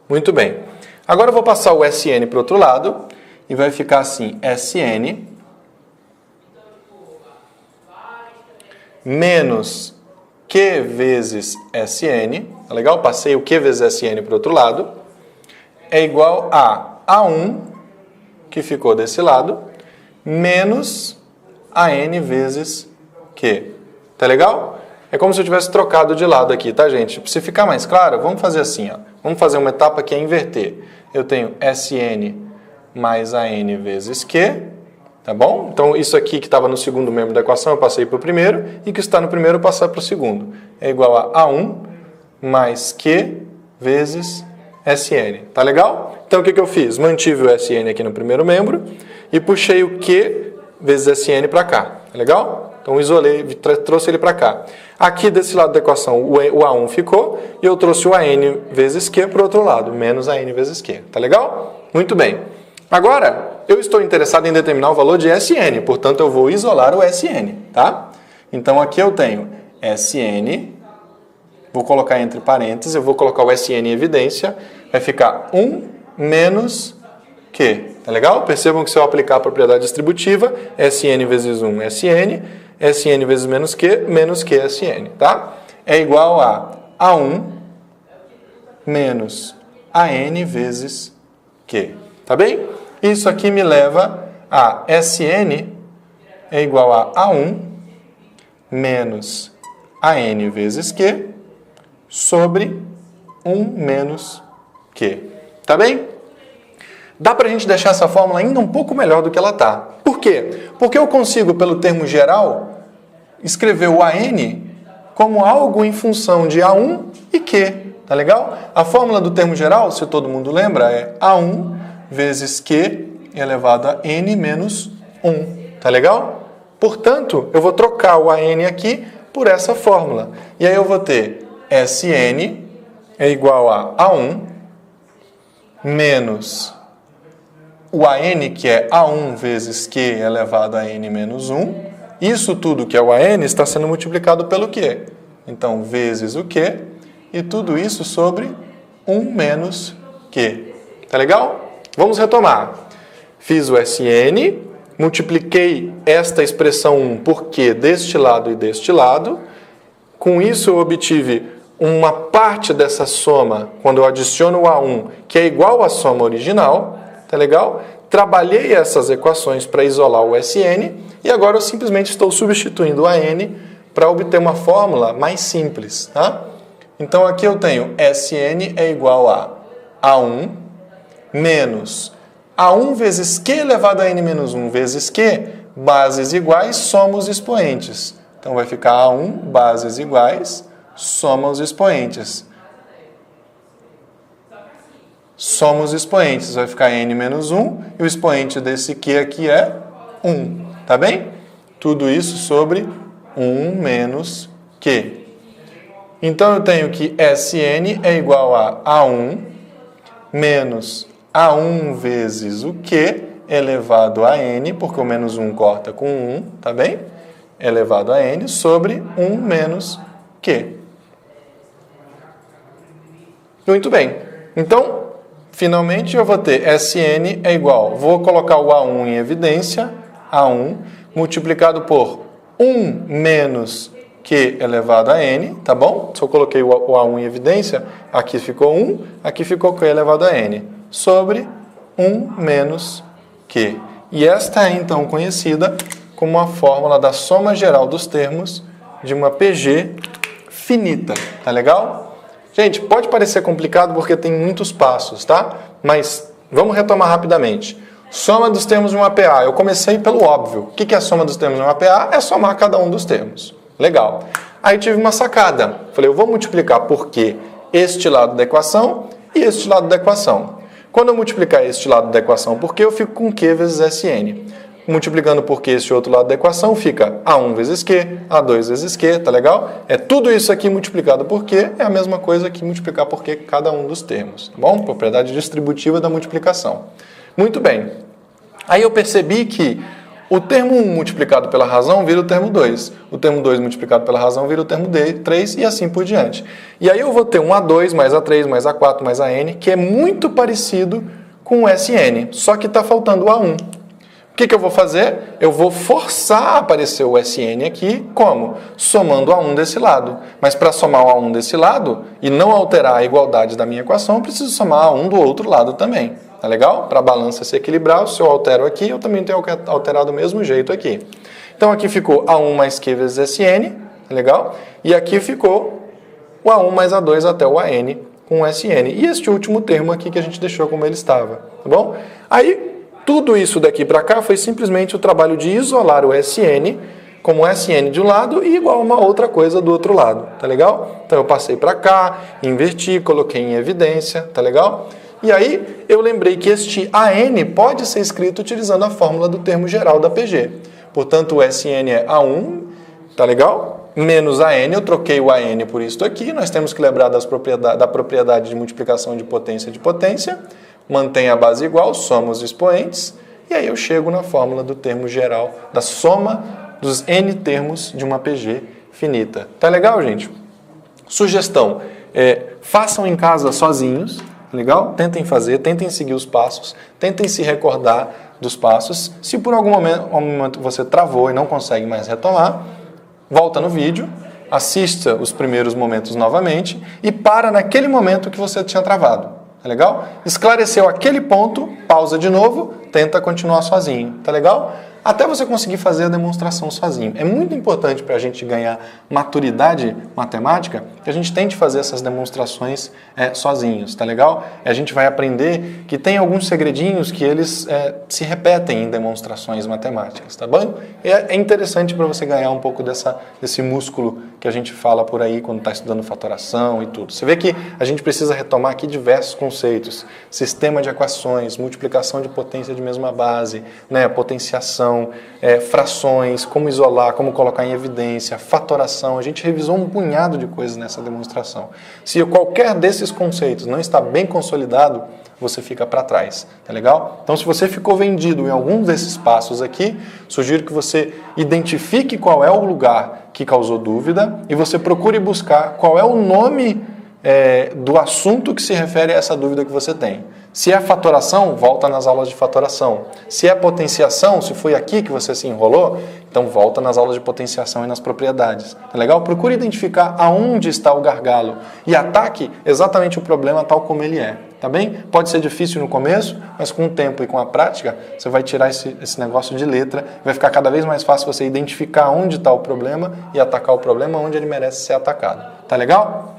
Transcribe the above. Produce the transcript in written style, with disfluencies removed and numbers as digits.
Muito bem. Agora eu vou passar o Sn para o outro lado e vai ficar assim, Sn menos Q vezes Sn, tá legal? Passei o Q vezes Sn para o outro lado, é igual a A1, que ficou desse lado, menos AN vezes Q. Tá legal? É como se eu tivesse trocado de lado aqui, tá, gente? Para ficar mais claro, vamos fazer assim, ó. Vamos fazer uma etapa que é inverter. Eu tenho Sn mais AN vezes Q, tá bom? Então, isso aqui que estava no segundo membro da equação, eu passei para o primeiro, e que está no primeiro, eu passar para o segundo. É igual a A1 mais Q vezes Sn. Tá legal? Então, o que eu fiz? Mantive o Sn aqui no primeiro membro e puxei o Q vezes Sn para cá. Tá legal? Então, isolei, trouxe ele para cá. Aqui, desse lado da equação, o A1 ficou e eu trouxe o AN vezes Q para o outro lado, menos AN vezes Q. Tá legal? Muito bem. Agora, eu estou interessado em determinar o valor de Sn, portanto, eu vou isolar o Sn, tá? Então, aqui eu tenho Sn, vou colocar entre parênteses, eu vou colocar o Sn em evidência, vai ficar 1 menos Q, tá legal? Percebam que se eu aplicar a propriedade distributiva, Sn vezes 1 Sn, Sn vezes menos Q Sn, tá? É igual a A1 menos AN vezes Q, tá bem? Isso aqui me leva a Sn é igual a A1 menos AN vezes Q sobre 1 menos Q. Tá bem? Dá para a gente deixar essa fórmula ainda um pouco melhor do que ela está. Por quê? Porque eu consigo, pelo termo geral, escrever o AN como algo em função de A1 e Q. Tá legal? A fórmula do termo geral, se todo mundo lembra, é A1 vezes Q elevado a N menos 1. Tá legal? Portanto, eu vou trocar o AN aqui por essa fórmula. E aí eu vou ter Sn é igual a A1 menos o AN, que é A1 vezes Q elevado a N menos 1. Isso tudo que é o AN está sendo multiplicado pelo Q. Então, vezes o Q, e tudo isso sobre 1 menos Q. Tá legal? Vamos retomar. Fiz o Sn, multipliquei esta expressão 1 por Q deste lado e deste lado. Com isso, eu obtive uma parte dessa soma, quando eu adiciono o A1, que é igual à soma original. Tá legal? Trabalhei essas equações para isolar o Sn e agora eu simplesmente estou substituindo o AN para obter uma fórmula mais simples. Tá? Então, aqui eu tenho Sn é igual a A1 menos A1 vezes Q elevado a N menos 1 vezes Q, bases iguais, soma os expoentes. Então, vai ficar A1, bases iguais, soma os expoentes. Soma os expoentes, vai ficar N menos 1, e o expoente desse Q aqui é 1, tá bem? Tudo isso sobre 1 menos Q. Então, eu tenho que Sn é igual a A1 menos A1 vezes o Q elevado a N, porque o menos 1 corta com 1, tá bem? Elevado a N sobre 1 menos Q. Muito bem. Então, finalmente eu vou ter Sn é igual, vou colocar o A1 em evidência, A1 multiplicado por 1 menos Q elevado a N, tá bom? Se eu coloquei o A1 em evidência, aqui ficou 1, aqui ficou Q elevado a N, sobre 1 menos Q. E esta é então conhecida como a fórmula da soma geral dos termos de uma PG finita, tá legal? Gente, pode parecer complicado porque tem muitos passos, tá? Mas vamos retomar rapidamente. Soma dos termos de uma PA. Eu comecei pelo óbvio. O que é a soma dos termos de uma PA? É somar cada um dos termos. Legal. Aí tive uma sacada. Falei, eu vou multiplicar por Q este lado da equação e este lado da equação. Quando eu multiplicar este lado da equação por Q, eu fico com Q vezes Sn. Multiplicando por Q este outro lado da equação, fica A1 vezes Q, A2 vezes Q, tá legal? É tudo isso aqui multiplicado por Q, é a mesma coisa que multiplicar por Q cada um dos termos, tá bom? Propriedade distributiva da multiplicação. Muito bem. Aí eu percebi que O termo 1 multiplicado pela razão vira o termo 2. O termo 2 multiplicado pela razão vira o termo 3 e assim por diante. E aí eu vou ter um A2 mais A3 mais A4 mais AN, que é muito parecido com o SN, só que está faltando o A1. O que eu vou fazer? Eu vou forçar a aparecer o SN aqui, como? Somando A1 desse lado. Mas para somar o A1 desse lado e não alterar a igualdade da minha equação, eu preciso somar A1 do outro lado também. Tá legal? Para a balança se equilibrar, se eu altero aqui, eu também tenho que alterar do mesmo jeito aqui. Então aqui ficou A1 mais Q vezes SN, tá legal? E aqui ficou o A1 mais A2 até o AN com o SN. E este último termo aqui que a gente deixou como ele estava, tá bom? Aí, tudo isso daqui para cá foi simplesmente o trabalho de isolar o SN como SN de um lado e igual a uma outra coisa do outro lado, tá legal? Então eu passei para cá, inverti, coloquei em evidência, tá legal? E aí eu lembrei que este AN pode ser escrito utilizando a fórmula do termo geral da PG. Portanto, o SN é A1, tá legal? Menos AN, eu troquei o AN por isto aqui. Nós temos que lembrar da propriedade de multiplicação de potência. Mantém a base igual, soma os expoentes. E aí eu chego na fórmula do termo geral, da soma dos N termos de uma PG finita. Tá legal, gente? Sugestão, façam em casa sozinhos. Legal? Tentem fazer, tentem seguir os passos, tentem se recordar dos passos. Se por algum momento você travou e não consegue mais retomar, volta no vídeo, assista os primeiros momentos novamente e para naquele momento que você tinha travado. Tá legal? Esclareceu aquele ponto, pausa de novo, tenta continuar sozinho. Tá legal? Até você conseguir fazer a demonstração sozinho. É muito importante para a gente ganhar maturidade matemática que a gente tente fazer essas demonstrações sozinhos, tá legal? A gente vai aprender que tem alguns segredinhos que eles se repetem em demonstrações matemáticas, tá bom? É interessante para você ganhar um pouco desse músculo que a gente fala por aí quando está estudando fatoração e tudo. Você vê que a gente precisa retomar aqui diversos conceitos. Sistema de equações, multiplicação de potência de mesma base, né, potenciação, frações, como isolar, como colocar em evidência, fatoração. A gente revisou um punhado de coisas nessa demonstração. Se qualquer desses conceitos não está bem consolidado, você fica para trás, tá legal? Então, se você ficou vendido em algum desses passos aqui, sugiro que você identifique qual é o lugar que causou dúvida e você procure buscar qual é o nome do assunto que se refere a essa dúvida que você tem. Se é fatoração, volta nas aulas de fatoração. Se é potenciação, se foi aqui que você se enrolou, então volta nas aulas de potenciação e nas propriedades. Tá legal? Procure identificar aonde está o gargalo e ataque exatamente o problema tal como ele é. Tá bem? Pode ser difícil no começo, mas com o tempo e com a prática, você vai tirar esse negócio de letra, vai ficar cada vez mais fácil você identificar onde está o problema e atacar o problema onde ele merece ser atacado. Tá legal?